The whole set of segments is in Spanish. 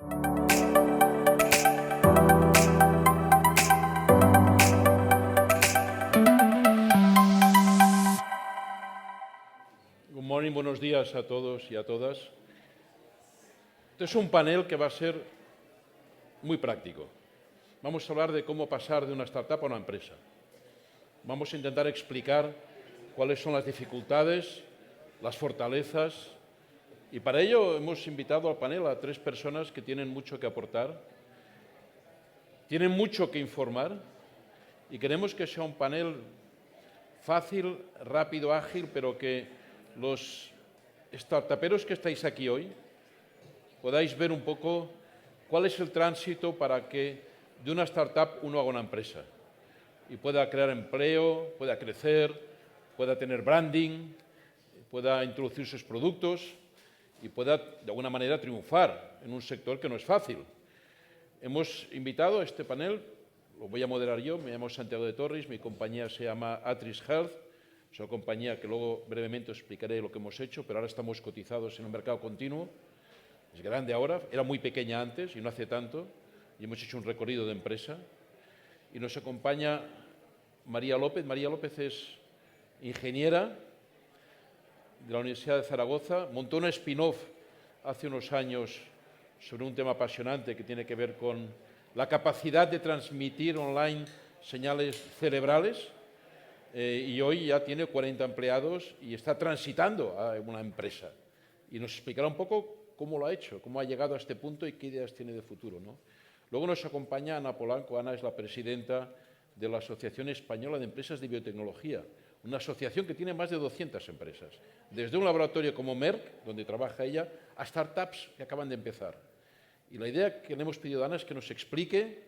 Good morning, buenos días a todos y a todas. Este es un panel que va a ser muy práctico. Vamos a hablar de cómo pasar de una startup a una empresa. Vamos a intentar explicar cuáles son las dificultades, las fortalezas, y para ello hemos invitado al panel a 3 personas que tienen mucho que aportar, tienen mucho que informar, y queremos que sea un panel fácil, rápido, ágil, pero que los startuperos que estáis aquí hoy podáis ver un poco cuál es el tránsito para que de una startup uno haga una empresa y pueda crear empleo, pueda crecer, pueda tener branding, pueda introducir sus productos y pueda de alguna manera triunfar en un sector que no es fácil. Hemos invitado a este panel, lo voy a moderar yo, me llamo Santiago de Torres, mi compañía se llama Atris Health, es una compañía que luego brevemente explicaré lo que hemos hecho, pero ahora estamos cotizados en el mercado continuo. Es grande ahora, era muy pequeña antes y no hace tanto, y hemos hecho un recorrido de empresa. Y nos acompaña María López. María López es ingeniera de la Universidad de Zaragoza, montó una spin-off hace unos años sobre un tema apasionante que tiene que ver con la capacidad de transmitir online señales cerebrales, y hoy ya tiene 40 empleados y está transitando a una empresa. Y nos explicará un poco cómo lo ha hecho, cómo ha llegado a este punto y qué ideas tiene de futuro, ¿no? Luego nos acompaña Ana Polanco. Ana es la presidenta de la Asociación Española de Empresas de Biotecnología, una asociación que tiene más de 200 empresas, desde un laboratorio como Merck, donde trabaja ella, a startups que acaban de empezar. Y la idea que le hemos pedido a Ana es que nos explique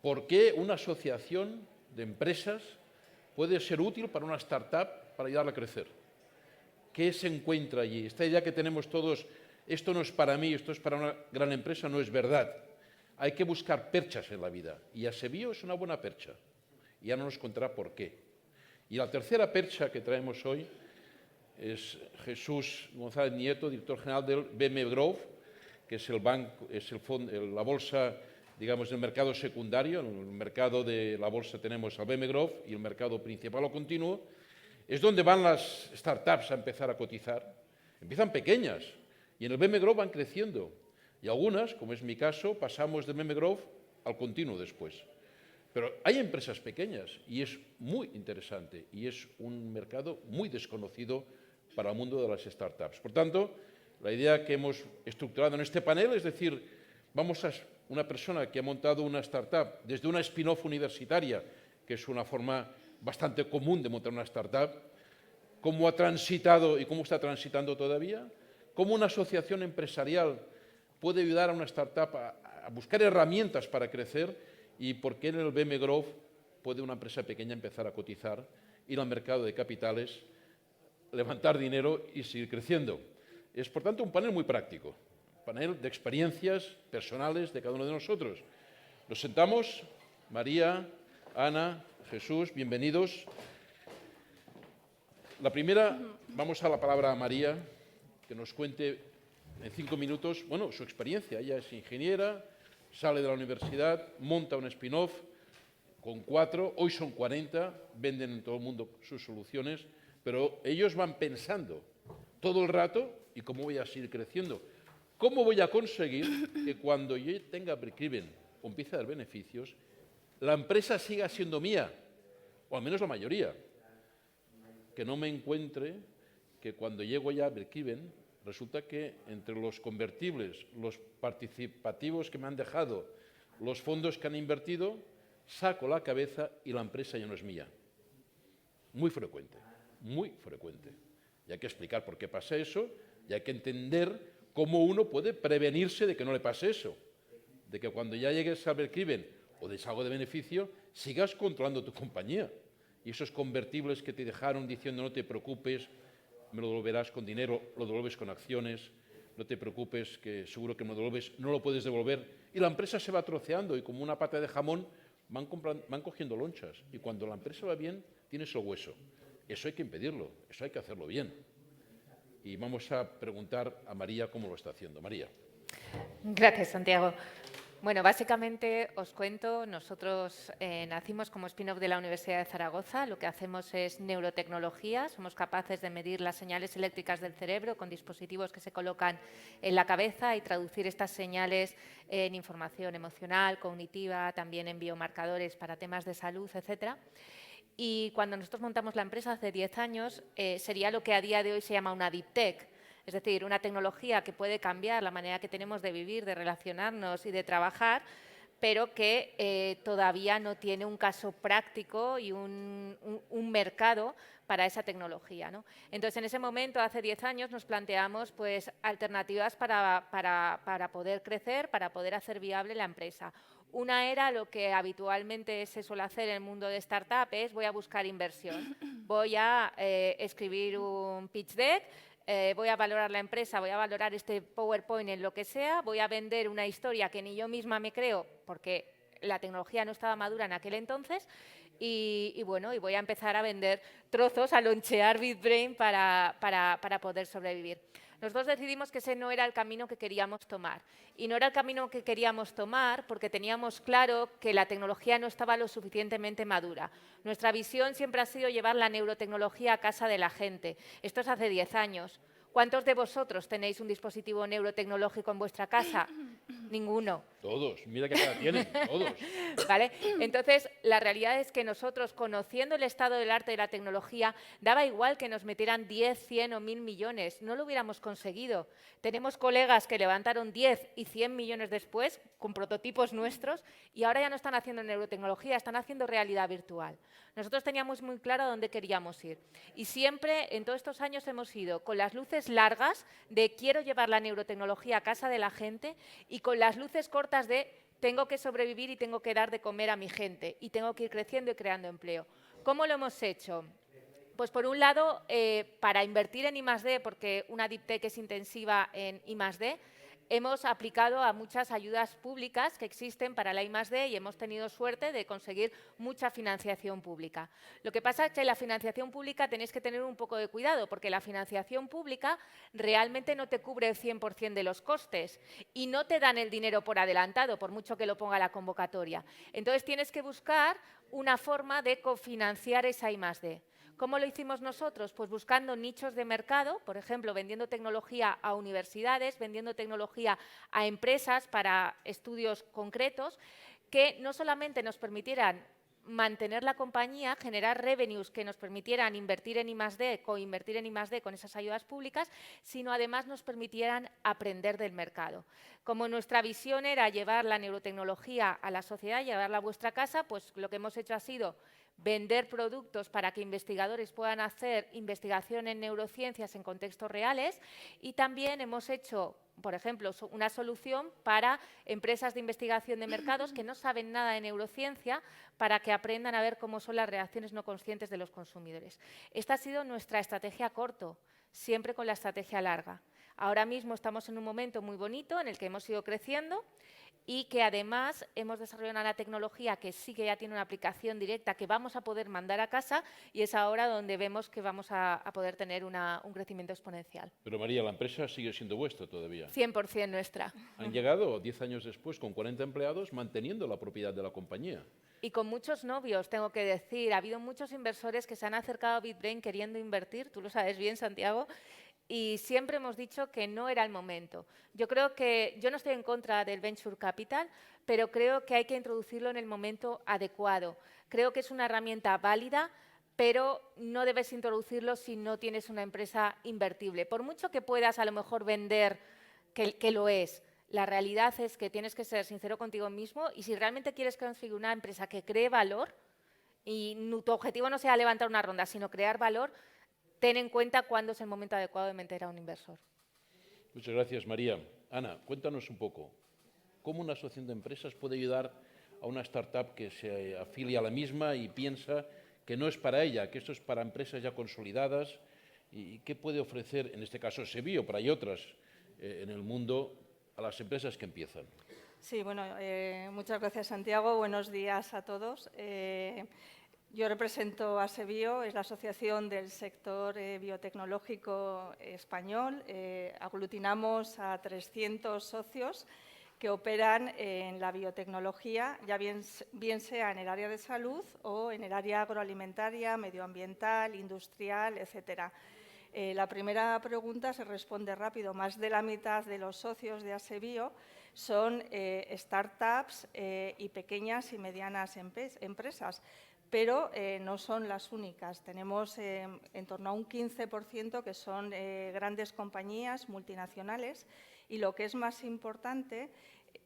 por qué una asociación de empresas puede ser útil para una startup para ayudarla a crecer. ¿Qué se encuentra allí? Esta idea que tenemos todos, esto no es para mí, esto es para una gran empresa, no es verdad. Hay que buscar perchas en la vida, y Asebio es una buena percha. Y ya nos contará por qué. Y la tercera percha que traemos hoy es Jesús González Nieto, director general del BM Growth, que es el banco, es la bolsa, digamos, del mercado secundario. En el mercado de la bolsa tenemos al BM Growth y el mercado principal o continuo. Es donde van las startups a empezar a cotizar. Empiezan pequeñas y en el BM Growth van creciendo. Y algunas, como es mi caso, pasamos del BM Growth al continuo después. Pero hay empresas pequeñas y es muy interesante y es un mercado muy desconocido para el mundo de las startups. Por tanto, la idea que hemos estructurado en este panel es decir, vamos a una persona que ha montado una startup desde una spin-off universitaria, que es una forma bastante común de montar una startup, cómo ha transitado y cómo está transitando todavía, cómo una asociación empresarial puede ayudar a una startup a buscar herramientas para crecer y por qué en el BM Growth puede una empresa pequeña empezar a cotizar, ir al mercado de capitales, levantar dinero y seguir creciendo. Es, por tanto, un panel muy práctico, un panel de experiencias personales de cada uno de nosotros. Nos sentamos, María, Ana, Jesús, bienvenidos. La primera, vamos a la palabra a María, que nos cuente en 5 minutos, bueno, su experiencia. Ella es ingeniera, sale de la universidad, monta un spin-off con 4, hoy son 40, venden en todo el mundo sus soluciones, pero ellos van pensando todo el rato, ¿y cómo voy a seguir creciendo? ¿Cómo voy a conseguir que cuando yo tenga break-even o empiece a dar beneficios, la empresa siga siendo mía, o al menos la mayoría? Que no me encuentre que cuando llego ya a break-even, resulta que entre los convertibles, los participativos que me han dejado, los fondos que han invertido, saco la cabeza y la empresa ya no es mía. Muy frecuente, muy frecuente. Y hay que explicar por qué pasa eso y hay que entender cómo uno puede prevenirse de que no le pase eso. De que cuando ya llegues a break-even o des algo de beneficio, sigas controlando tu compañía. Y esos convertibles que te dejaron diciendo no te preocupes, me lo devolverás con dinero, lo devuelves con acciones, no te preocupes que seguro que me lo devuelves, no lo puedes devolver. Y la empresa se va troceando y como una pata de jamón van cogiendo lonchas. Y cuando la empresa va bien, tienes el hueso. Eso hay que impedirlo, eso hay que hacerlo bien. Y vamos a preguntar a María cómo lo está haciendo. María. Gracias, Santiago. Bueno, básicamente os cuento, nosotros nacimos como spin-off de la Universidad de Zaragoza. Lo que hacemos es neurotecnología. Somos capaces de medir las señales eléctricas del cerebro con dispositivos que se colocan en la cabeza y traducir estas señales en información emocional, cognitiva, también en biomarcadores para temas de salud, etcétera. Y cuando nosotros montamos la empresa hace 10 años, sería lo que a día de hoy se llama una deep tech. Es decir, una tecnología que puede cambiar la manera que tenemos de vivir, de relacionarnos y de trabajar, pero que todavía no tiene un caso práctico y un mercado para esa tecnología, ¿no? Entonces, en ese momento, hace 10 años, nos planteamos pues, alternativas para poder crecer, para poder hacer viable la empresa. Una era lo que habitualmente se suele hacer en el mundo de startup, es voy a buscar inversión, voy a escribir un pitch deck, voy a valorar la empresa, voy a valorar este PowerPoint en lo que sea, voy a vender una historia que ni yo misma me creo porque la tecnología no estaba madura en aquel entonces y bueno, y voy a empezar a vender trozos, a lonchear BitBrain para poder sobrevivir. Nosotros decidimos que ese no era el camino que queríamos tomar. Y no era el camino que queríamos tomar porque teníamos claro que la tecnología no estaba lo suficientemente madura. Nuestra visión siempre ha sido llevar la neurotecnología a casa de la gente. Esto es hace 10 años. ¿Cuántos de vosotros tenéis un dispositivo neurotecnológico en vuestra casa? Ninguno. Todos, mira qué cara tienen, todos. ¿Vale? Entonces, la realidad es que nosotros, conociendo el estado del arte de la tecnología, daba igual que nos metieran 10, 100 o 1000 millones, no lo hubiéramos conseguido. Tenemos colegas que levantaron 10 y 100 millones después, con prototipos nuestros, y ahora ya no están haciendo neurotecnología, están haciendo realidad virtual. Nosotros teníamos muy claro a dónde queríamos ir. Y siempre, en todos estos años, hemos ido con las luces largas de quiero llevar la neurotecnología a casa de la gente y con las luces cortas de tengo que sobrevivir y tengo que dar de comer a mi gente y tengo que ir creciendo y creando empleo. ¿Cómo lo hemos hecho? Pues por un lado, para invertir en I+D, porque una Deep Tech es intensiva en I+D, hemos aplicado a muchas ayudas públicas que existen para la I+D y hemos tenido suerte de conseguir mucha financiación pública. Lo que pasa es que la financiación pública tenéis que tener un poco de cuidado porque la financiación pública realmente no te cubre el 100% de los costes y no te dan el dinero por adelantado, por mucho que lo ponga la convocatoria. Entonces tienes que buscar una forma de cofinanciar esa I+D. ¿Cómo lo hicimos nosotros? Pues buscando nichos de mercado, por ejemplo, vendiendo tecnología a universidades, vendiendo tecnología a empresas para estudios concretos, que no solamente nos permitieran mantener la compañía, generar revenues que nos permitieran invertir en I+D, coinvertir en I+D con esas ayudas públicas, sino además nos permitieran aprender del mercado. Como nuestra visión era llevar la neurotecnología a la sociedad, llevarla a vuestra casa, pues lo que hemos hecho ha sido vender productos para que investigadores puedan hacer investigación en neurociencias en contextos reales y también hemos hecho, por ejemplo, una solución para empresas de investigación de mercados que no saben nada de neurociencia para que aprendan a ver cómo son las reacciones no conscientes de los consumidores. Esta ha sido nuestra estrategia a corto, siempre con la estrategia larga. Ahora mismo estamos en un momento muy bonito en el que hemos ido creciendo y que además hemos desarrollado una tecnología que sí que ya tiene una aplicación directa que vamos a poder mandar a casa y es ahora donde vemos que vamos a poder tener un crecimiento exponencial. Pero María, la empresa sigue siendo vuestra todavía. 100% nuestra. Han llegado 10 años después con 40 empleados manteniendo la propiedad de la compañía. Y con muchos novios, tengo que decir. Ha habido muchos inversores que se han acercado a BitBrain queriendo invertir, tú lo sabes bien, Santiago, y siempre hemos dicho que no era el momento. Yo creo que, yo no estoy en contra del Venture Capital, pero creo que hay que introducirlo en el momento adecuado. Creo que es una herramienta válida, pero no debes introducirlo si no tienes una empresa invertible. Por mucho que puedas a lo mejor vender que lo es, la realidad es que tienes que ser sincero contigo mismo y si realmente quieres conseguir una empresa que cree valor y tu objetivo no sea levantar una ronda, sino crear valor, ten en cuenta cuándo es el momento adecuado de meter a un inversor. Muchas gracias, María. Ana, cuéntanos un poco, ¿cómo una asociación de empresas puede ayudar a una startup que se afilia a la misma y piensa que no es para ella, que esto es para empresas ya consolidadas? ¿Y qué puede ofrecer, en este caso Sevio, pero hay otras en el mundo, a las empresas que empiezan? Sí, bueno, muchas gracias, Santiago. Buenos días a todos. Yo represento a ASEBIO, es la asociación del sector biotecnológico español. Aglutinamos a 300 socios que operan en la biotecnología, ya bien sea en el área de salud o en el área agroalimentaria, medioambiental, industrial, etcétera. La primera pregunta se responde rápido. Más de la mitad de los socios de ASEBIO son startups y pequeñas y medianas empresas, pero no son las únicas. Tenemos en torno a un 15% que son grandes compañías multinacionales y, lo que es más importante,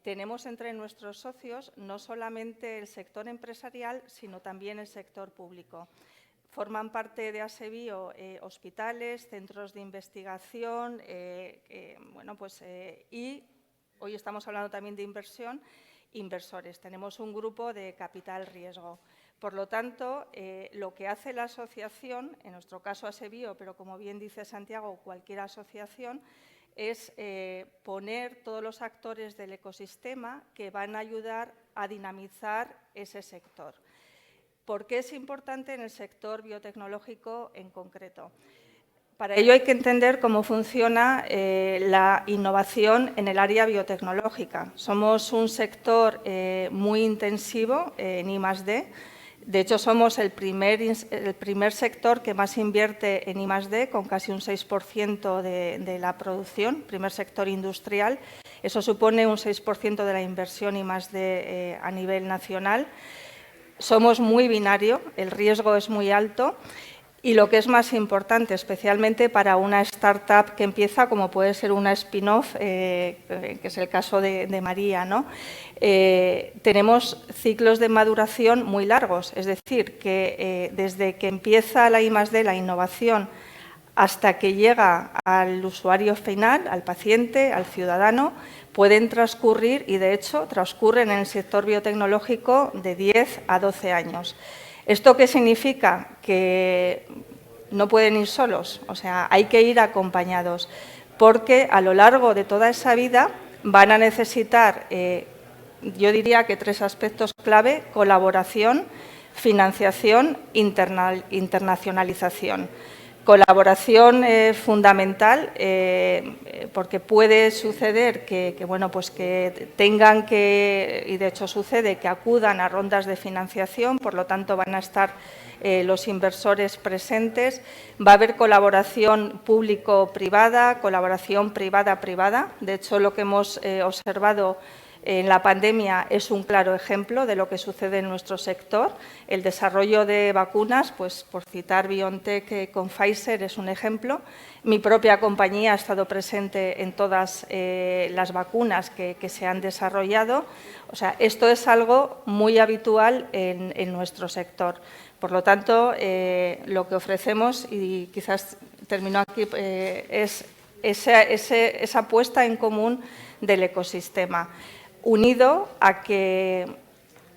tenemos entre nuestros socios no solamente el sector empresarial, sino también el sector público. Forman parte de ASEBIO hospitales, centros de investigación y hoy estamos hablando también de inversión, inversores. Tenemos un grupo de capital riesgo. Por lo tanto, lo que hace la asociación, en nuestro caso ASEBIO, pero como bien dice Santiago, cualquier asociación, es poner todos los actores del ecosistema que van a ayudar a dinamizar ese sector. ¿Por qué es importante en el sector biotecnológico en concreto? Para ello hay que entender cómo funciona la innovación en el área biotecnológica. Somos un sector muy intensivo en I+D. De hecho, somos el primer sector que más invierte en I+D, con casi un 6% de la producción, primer sector industrial. Eso supone un 6% de la inversión I+D a nivel nacional. Somos muy binario, el riesgo es muy alto. Y lo que es más importante, especialmente para una startup que empieza, como puede ser una spin-off, que es el caso de María, ¿no? Tenemos ciclos de maduración muy largos, es decir, que desde que empieza la I+D, la innovación, hasta que llega al usuario final, al paciente, al ciudadano, pueden transcurrir, y de hecho transcurren en el sector biotecnológico, de 10 a 12 años. ¿Esto qué significa? Que no pueden ir solos, o sea, hay que ir acompañados, porque a lo largo de toda esa vida van a necesitar, yo diría que 3 aspectos clave: colaboración, financiación, internacionalización. Colaboración fundamental, porque puede suceder que tengan que, y de hecho sucede, que acudan a rondas de financiación, por lo tanto van a estar los inversores presentes. Va a haber colaboración público-privada, colaboración privada-privada. De hecho, lo que hemos observado en la pandemia es un claro ejemplo de lo que sucede en nuestro sector. El desarrollo de vacunas, pues por citar BioNTech con Pfizer, es un ejemplo. Mi propia compañía ha estado presente en todas las vacunas que se han desarrollado. O sea, esto es algo muy habitual en nuestro sector. Por lo tanto, lo que ofrecemos, y quizás termino aquí, es esa puesta en común del ecosistema, unido a que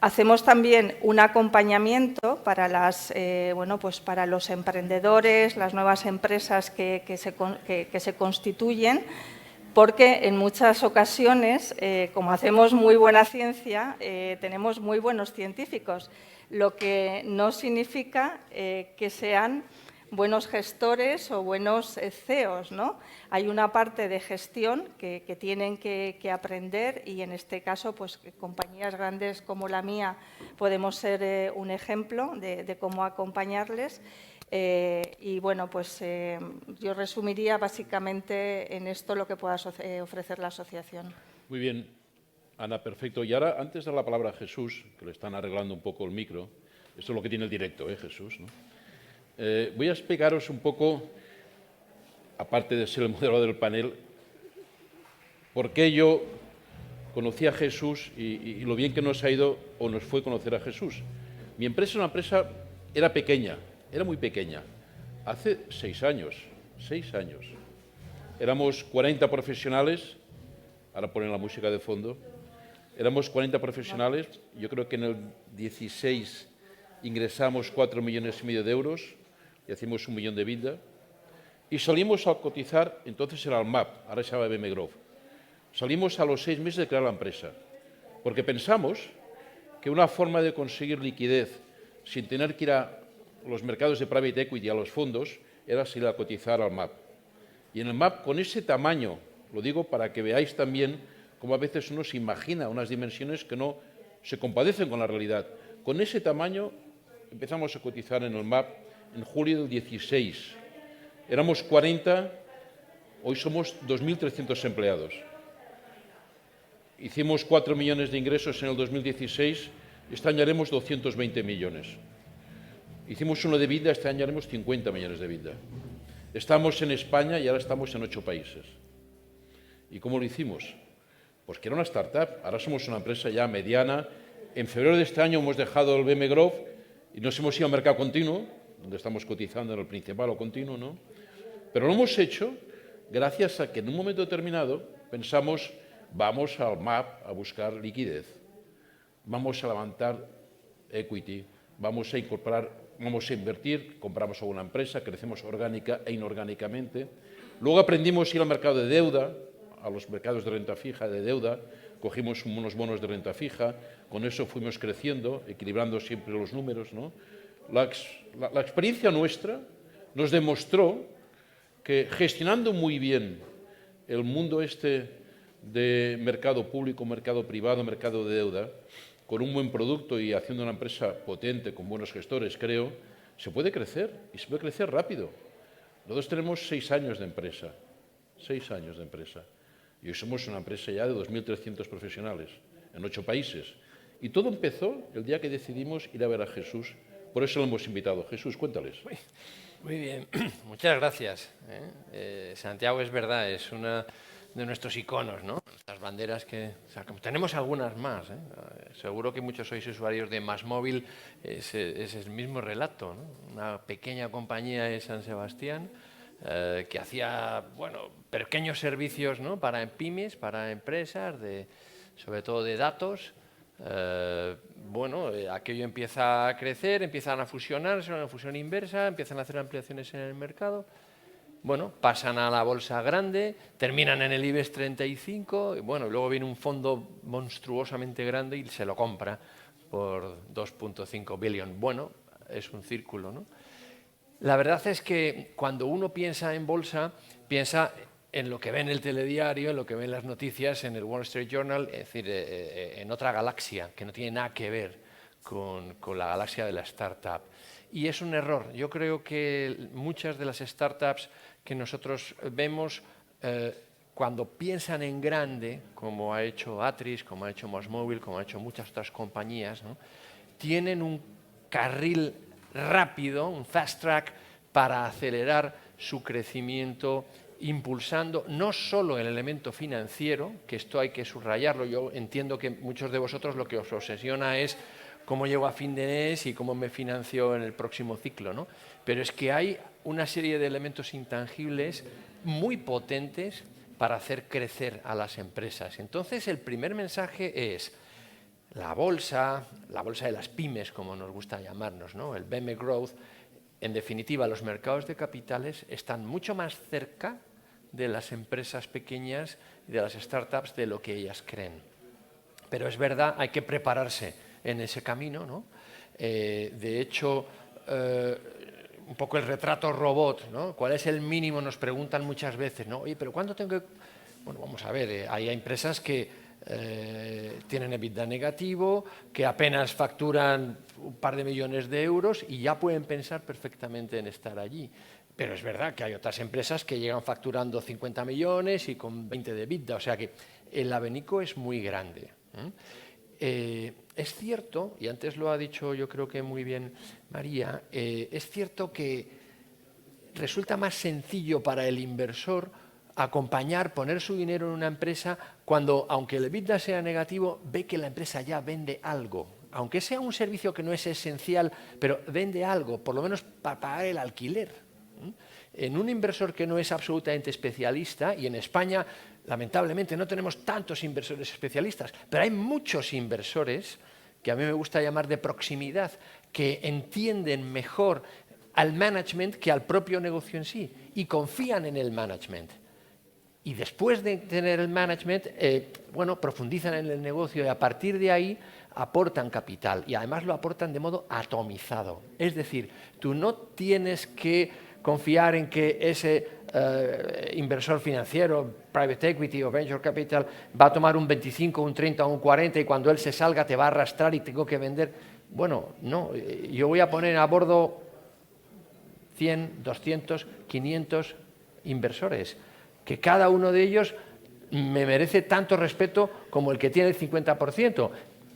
hacemos también un acompañamiento para para los emprendedores, las nuevas empresas que se constituyen, porque en muchas ocasiones, como hacemos muy buena ciencia, tenemos muy buenos científicos, lo que no significa que sean buenos gestores o buenos CEOs, ¿no? Hay una parte de gestión que tienen que aprender, y en este caso, pues compañías grandes como la mía podemos ser un ejemplo de cómo acompañarles. Y bueno, pues yo resumiría básicamente en esto lo que pueda ofrecer la asociación. Muy bien, Ana, perfecto. Y ahora, antes de dar la palabra a Jesús, que le están arreglando un poco el micro, esto es lo que tiene el directo, Jesús, ¿no? Voy a explicaros un poco, aparte de ser el moderador del panel, por qué yo conocí a Jesús y lo bien que nos ha ido o nos fue conocer a Jesús. Mi empresa, era pequeña, era muy pequeña, hace 6 años. Éramos 40 profesionales, ahora ponen la música de fondo, éramos 40 profesionales, yo creo que en el 16 ingresamos 4,5 millones de euros y hacíamos 1 millón de EBITDA, y salimos a cotizar, entonces era el MAP, ahora se llama BM Growth. Salimos a los 6 meses de crear la empresa, porque pensamos que una forma de conseguir liquidez sin tener que ir a los mercados de private equity, a los fondos, era salir a cotizar al MAP. Y en el MAP, con ese tamaño, lo digo para que veáis también cómo a veces uno se imagina unas dimensiones que no se compadecen con la realidad. Con ese tamaño empezamos a cotizar en el MAP en julio del 16. Éramos 40, hoy somos 2.300 empleados. Hicimos 4 millones de ingresos en el 2016, este año haremos 220 millones. Hicimos uno de EBITDA, este año haremos 50 millones de EBITDA. Estamos en España y ahora estamos en 8 países. ¿Y cómo lo hicimos? Pues que era una startup, ahora somos una empresa ya mediana. En febrero de este año hemos dejado el BM Growth y nos hemos ido al mercado continuo, donde estamos cotizando en el principal o continuo, ¿no? Pero lo hemos hecho gracias a que en un momento determinado pensamos, vamos al MAP a buscar liquidez, vamos a levantar equity, vamos a incorporar, vamos a invertir, compramos alguna empresa, crecemos orgánica e inorgánicamente. Luego aprendimos a ir al mercado de deuda, a los mercados de renta fija, de deuda, cogimos unos bonos de renta fija, con eso fuimos creciendo, equilibrando siempre los números, ¿no? La experiencia nuestra nos demostró que gestionando muy bien el mundo de mercado público, mercado privado, mercado de deuda, con un buen producto y haciendo una empresa potente, con buenos gestores, creo, se puede crecer y se puede crecer rápido. Nosotros tenemos 6 años de empresa, 6 años de empresa. Y hoy somos una empresa ya de 2.300 profesionales en 8 países. Y todo empezó el día que decidimos ir a ver a Jesús. Por eso lo hemos invitado. Jesús, cuéntales. Muy bien, muchas gracias. Santiago, es verdad, es una de nuestros iconos, ¿no? Estas banderas que sacamos. Tenemos algunas más, ¿eh? Seguro que muchos sois usuarios de MásMóvil, es el mismo relato, ¿no? Una pequeña compañía de San Sebastián que hacía, bueno, pequeños servicios, ¿no? Para pymes, para empresas, sobre todo de datos. Aquello empieza a crecer, empiezan a fusionarse, una fusión inversa, empiezan a hacer ampliaciones en el mercado. Bueno, pasan a la bolsa grande, terminan en el IBEX 35, y bueno, luego viene un fondo monstruosamente grande y se lo compra por 2.5 billion. Bueno, es un círculo, ¿no? La verdad es que cuando uno piensa en bolsa, piensa en lo que ve en el telediario, en lo que ve en las noticias, en el Wall Street Journal, es decir, en otra galaxia que no tiene nada que ver con la galaxia de la startup. Y es un error. Yo creo que muchas de las startups que nosotros vemos, cuando piensan en grande, como ha hecho Atris, como ha hecho MásMóvil, como ha hecho muchas otras compañías, ¿no? Tienen un carril rápido, un fast track, para acelerar su crecimiento, impulsando no solo el elemento financiero, que esto hay que subrayarlo. Yo entiendo que muchos de vosotros lo que os obsesiona es cómo llego a fin de mes y cómo me financio en el próximo ciclo, ¿no? Pero es que hay una serie de elementos intangibles muy potentes para hacer crecer a las empresas. Entonces, el primer mensaje es la bolsa de las pymes, como nos gusta llamarnos, ¿no? El BM Growth. En definitiva, los mercados de capitales están mucho más cerca de las empresas pequeñas y de las startups de lo que ellas creen. Pero es verdad, hay que prepararse en ese camino, ¿no? De hecho, un poco el retrato robot, ¿no? ¿Cuál es el mínimo? Nos preguntan muchas veces, ¿no? Oye, pero ¿cuánto tengo que...? Bueno, vamos a ver, hay empresas que tienen EBITDA negativo, que apenas facturan un par de millones de euros y ya pueden pensar perfectamente en estar allí. Pero es verdad que hay otras empresas que llegan facturando 50 millones y con 20 de EBITDA, o sea que el abanico es muy grande. Es cierto, y antes lo ha dicho yo creo que muy bien María, es cierto que resulta más sencillo para el inversor acompañar, poner su dinero en una empresa cuando, aunque el EBITDA sea negativo, ve que la empresa ya vende algo. Aunque sea un servicio que no es esencial, pero vende algo, por lo menos para pagar el alquiler. En un inversor que no es absolutamente especialista, y en España, lamentablemente, no tenemos tantos inversores especialistas, pero hay muchos inversores, que a mí me gusta llamar de proximidad, que entienden mejor al management que al propio negocio en sí, y confían en el management. Y después de tener el management, bueno, profundizan en el negocio y a partir de ahí aportan capital y además lo aportan de modo atomizado. Es decir, tú no tienes que confiar en que ese inversor financiero, private equity o venture capital, va a tomar un 25, un 30 o un 40 y cuando él se salga te va a arrastrar y tengo que vender. Bueno, no, yo voy a poner a bordo 100, 200, 500 inversores, que cada uno de ellos me merece tanto respeto como el que tiene el 50%.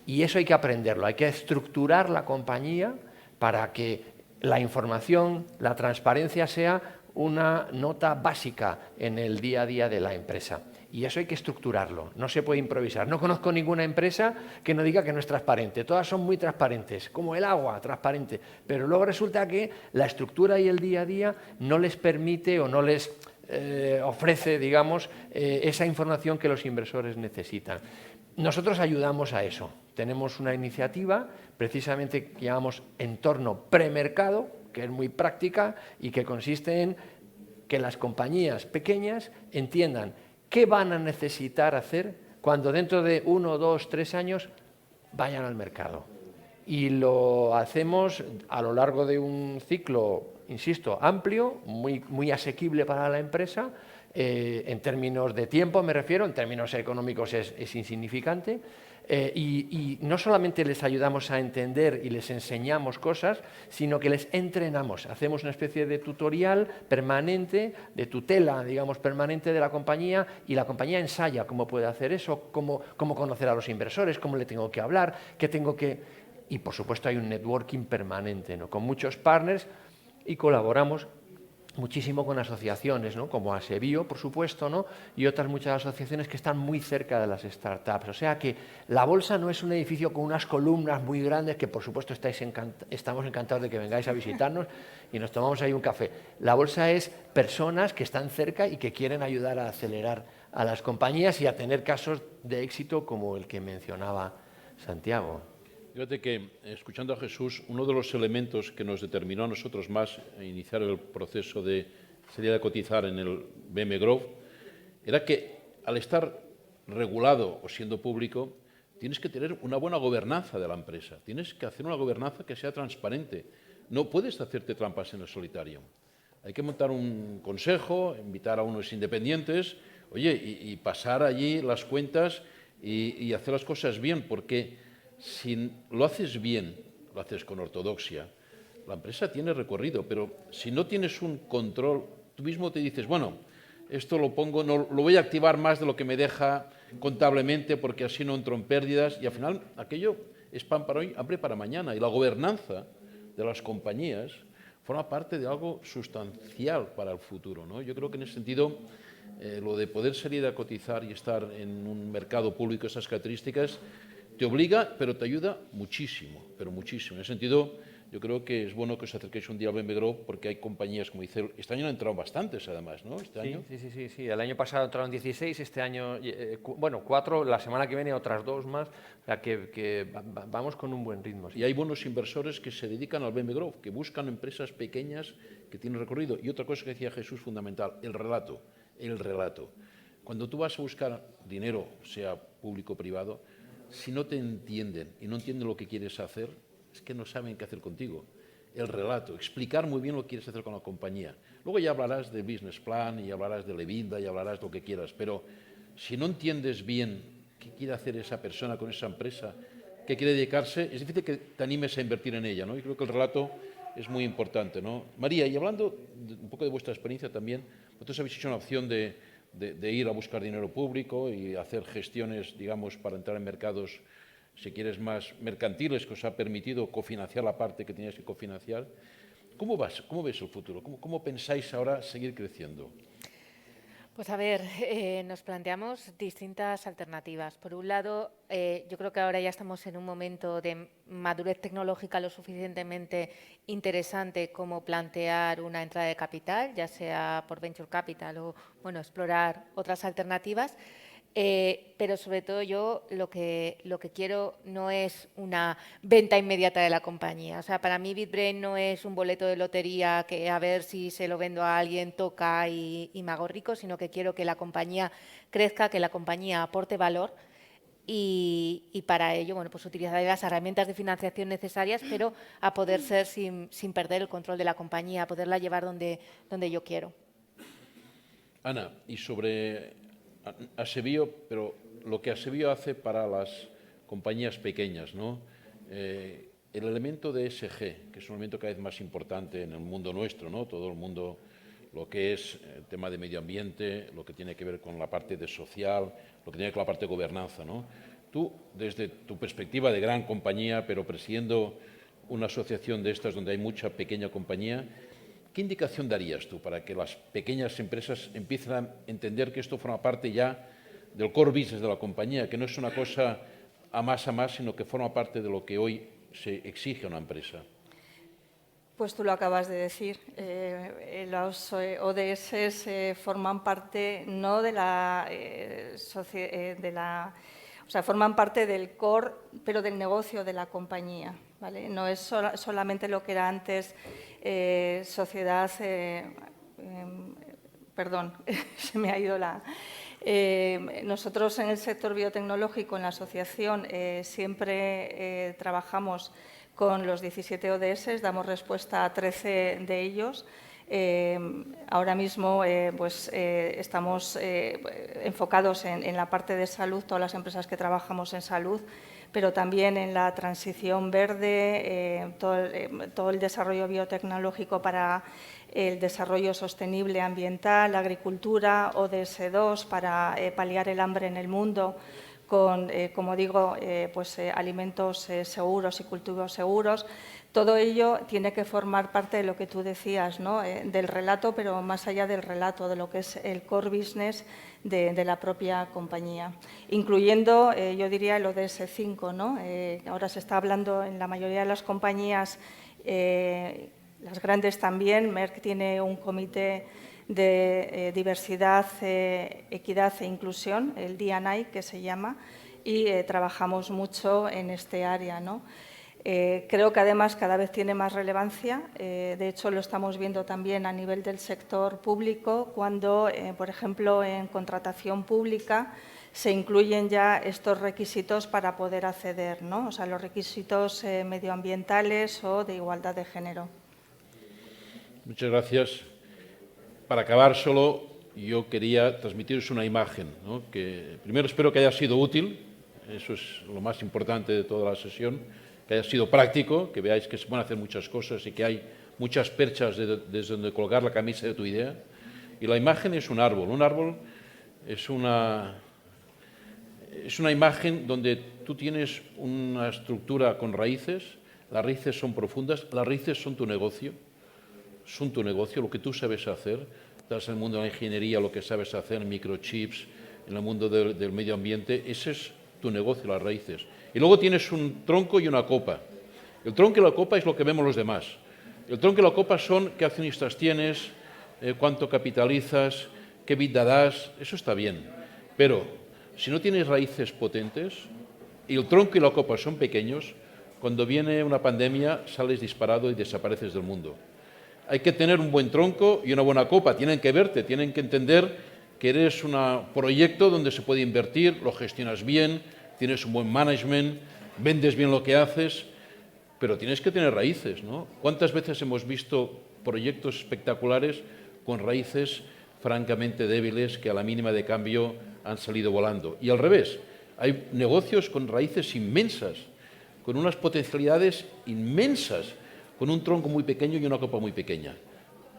Y eso hay que aprenderlo, hay que estructurar la compañía para que la información, la transparencia sea una nota básica en el día a día de la empresa. Y eso hay que estructurarlo, no se puede improvisar. No conozco ninguna empresa que no diga que no es transparente, todas son muy transparentes, como el agua, transparente. Pero luego resulta que la estructura y el día a día no les permite o no les ofrece, digamos, esa información que los inversores necesitan. Nosotros ayudamos a eso. Tenemos una iniciativa, precisamente que llamamos entorno premercado, que es muy práctica y que consiste en que las compañías pequeñas entiendan qué van a necesitar hacer cuando dentro de 1, 2, 3 años vayan al mercado. Y lo hacemos a lo largo de un ciclo, insisto, amplio, muy asequible para la empresa. En términos de tiempo me refiero, en términos económicos es insignificante. Y no solamente les ayudamos a entender y les enseñamos cosas, sino que les entrenamos. Hacemos una especie de tutorial permanente, de tutela, digamos, permanente de la compañía, y la compañía ensaya cómo puede hacer eso, cómo conocer a los inversores, cómo le tengo que hablar, qué tengo que... Y, por supuesto, hay un networking permanente, ¿no?, con muchos partners, y colaboramos muchísimo con asociaciones, ¿no?, como Asebio, por supuesto, ¿no?, y otras muchas asociaciones que están muy cerca de las startups. O sea que la bolsa no es un edificio con unas columnas muy grandes, que por supuesto estamos encantados de que vengáis a visitarnos y nos tomamos ahí un café. La bolsa es personas que están cerca y que quieren ayudar a acelerar a las compañías y a tener casos de éxito como el que mencionaba Santiago. Fíjate que, escuchando a Jesús, uno de los elementos que nos determinó a nosotros más a iniciar el proceso de salir a cotizar en el BM Growth era que, al estar regulado o siendo público, tienes que tener una buena gobernanza de la empresa. Tienes que hacer una gobernanza que sea transparente. No puedes hacerte trampas en el solitario. Hay que montar un consejo, invitar a unos independientes, oye, y pasar allí las cuentas y hacer las cosas bien, porque si lo haces bien, lo haces con ortodoxia, la empresa tiene recorrido, pero si no tienes un control, tú mismo te dices, bueno, esto lo pongo, no, lo voy a activar más de lo que me deja contablemente porque así no entro en pérdidas, y al final aquello es pan para hoy, hambre para mañana, y la gobernanza de las compañías forma parte de algo sustancial para el futuro, ¿no? Yo creo que en ese sentido lo de poder salir a cotizar y estar en un mercado público, esas características, te obliga, pero te ayuda muchísimo, pero muchísimo. En ese sentido, yo creo que es bueno que os acerquéis un día al BM Growth, porque hay compañías, como dice, este año han entrado bastantes además, ¿no? Este año. Sí. El año pasado entraron 16, este año, bueno, 4, la semana que viene otras 2 más, o sea que vamos con un buen ritmo. Sí. Y hay buenos inversores que se dedican al BM Growth, que buscan empresas pequeñas que tienen recorrido. Y otra cosa que decía Jesús fundamental, el relato. Cuando tú vas a buscar dinero, sea público o privado, si no te entienden y no entienden lo que quieres hacer, es que no saben qué hacer contigo. El relato, explicar muy bien lo que quieres hacer con la compañía. Luego ya hablarás de business plan, y hablarás de EBITDA, y hablarás lo que quieras, pero si no entiendes bien qué quiere hacer esa persona con esa empresa, qué quiere dedicarse, es difícil que te animes a invertir en ella, ¿no? Y creo que el relato es muy importante, ¿no? María, y hablando un poco de vuestra experiencia también, vosotros habéis hecho una opción de ir a buscar dinero público y hacer gestiones, digamos, para entrar en mercados, si quieres, más mercantiles, que os ha permitido cofinanciar la parte que teníais que cofinanciar. ¿Cómo ves el futuro? ¿Cómo pensáis ahora seguir creciendo? Pues a ver, nos planteamos distintas alternativas. Por un lado, yo creo que ahora ya estamos en un momento de madurez tecnológica lo suficientemente interesante como plantear una entrada de capital, ya sea por venture capital o, bueno, explorar otras alternativas. pero sobre todo yo lo que quiero no es una venta inmediata de la compañía. O sea, para mí BitBrain no es un boleto de lotería que a ver si se lo vendo a alguien, toca y me hago rico, sino que quiero que la compañía crezca, que la compañía aporte valor y para ello, bueno, pues utilizaré las herramientas de financiación necesarias, pero a poder ser sin perder el control de la compañía, a poderla llevar donde yo quiero. Ana, y sobre Asebio, pero lo que Asebio hace para las compañías pequeñas, ¿no? El elemento de ESG, que es un elemento cada vez más importante en el mundo nuestro, ¿no? Todo el mundo, lo que es el tema de medio ambiente, lo que tiene que ver con la parte de social, lo que tiene que ver con la parte de gobernanza, ¿no? Tú, desde tu perspectiva de gran compañía, pero presidiendo una asociación de estas donde hay mucha pequeña compañía, ¿qué indicación darías tú para que las pequeñas empresas empiecen a entender que esto forma parte ya del core business de la compañía, que no es una cosa a más, sino que forma parte de lo que hoy se exige a una empresa? Pues tú lo acabas de decir, los ODS forman parte no de o sea, forman parte del core, pero del negocio de la compañía, ¿vale? No es solamente lo que era antes sociedad, perdón, se me ha ido la... nosotros en el sector biotecnológico, en la asociación, siempre trabajamos con los 17 ODS, damos respuesta a 13 de ellos. Ahora mismo estamos enfocados en la parte de salud, todas las empresas que trabajamos en salud, pero también en la transición verde, todo el desarrollo biotecnológico para el desarrollo sostenible ambiental, la agricultura, ODS 2 para paliar el hambre en el mundo, con, como digo, alimentos seguros y cultivos seguros. Todo ello tiene que formar parte de lo que tú decías, ¿no? Del relato, pero más allá del relato, de lo que es el core business de la propia compañía, incluyendo, yo diría, el ODS 5, ¿no? Ahora se está hablando en la mayoría de las compañías, las grandes también. Merck tiene un comité de diversidad, equidad e inclusión, el D&I que se llama, y trabajamos mucho en este área, ¿no? Creo que además cada vez tiene más relevancia, de hecho lo estamos viendo también a nivel del sector público, cuando, por ejemplo, en contratación pública se incluyen ya estos requisitos para poder acceder, ¿no? O sea, los requisitos medioambientales o de igualdad de género. Muchas gracias. Para acabar, solo yo quería transmitiros una imagen, ¿no? Que primero espero que haya sido útil, eso es lo más importante de toda la sesión, que haya sido práctico, que veáis que se pueden hacer muchas cosas y que hay muchas perchas desde donde colgar la camisa de tu idea. Y la imagen es un árbol. Un árbol es una imagen donde tú tienes una estructura con raíces, las raíces son profundas, las raíces son tu negocio, lo que tú sabes hacer. Estás en el mundo de la ingeniería, lo que sabes hacer, microchips, en el mundo del medio ambiente, ese es tu negocio, las raíces. Y luego tienes un tronco y una copa. El tronco y la copa es lo que vemos los demás. El tronco y la copa son qué accionistas tienes, cuánto capitalizas, qué EBITDA das, eso está bien. Pero si no tienes raíces potentes y el tronco y la copa son pequeños, cuando viene una pandemia sales disparado y desapareces del mundo. Hay que tener un buen tronco y una buena copa, tienen que verte, tienen que entender que eres un proyecto donde se puede invertir, lo gestionas bien, tienes un buen management, vendes bien lo que haces, pero tienes que tener raíces, ¿no? ¿Cuántas veces hemos visto proyectos espectaculares con raíces francamente débiles que a la mínima de cambio han salido volando? Y al revés, hay negocios con raíces inmensas, con unas potencialidades inmensas, con un tronco muy pequeño y una copa muy pequeña.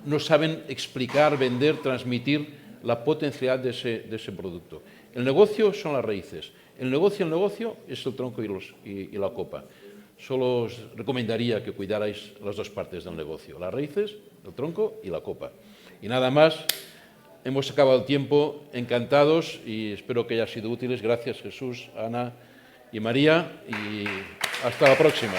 No saben explicar, vender, transmitir la potencialidad de ese producto. El negocio son las raíces. El negocio es el tronco y la copa. Solo os recomendaría que cuidarais las dos partes del negocio, las raíces, el tronco y la copa. Y nada más, hemos acabado el tiempo, encantados y espero que haya sido útiles. Gracias Jesús, Ana y María y hasta la próxima.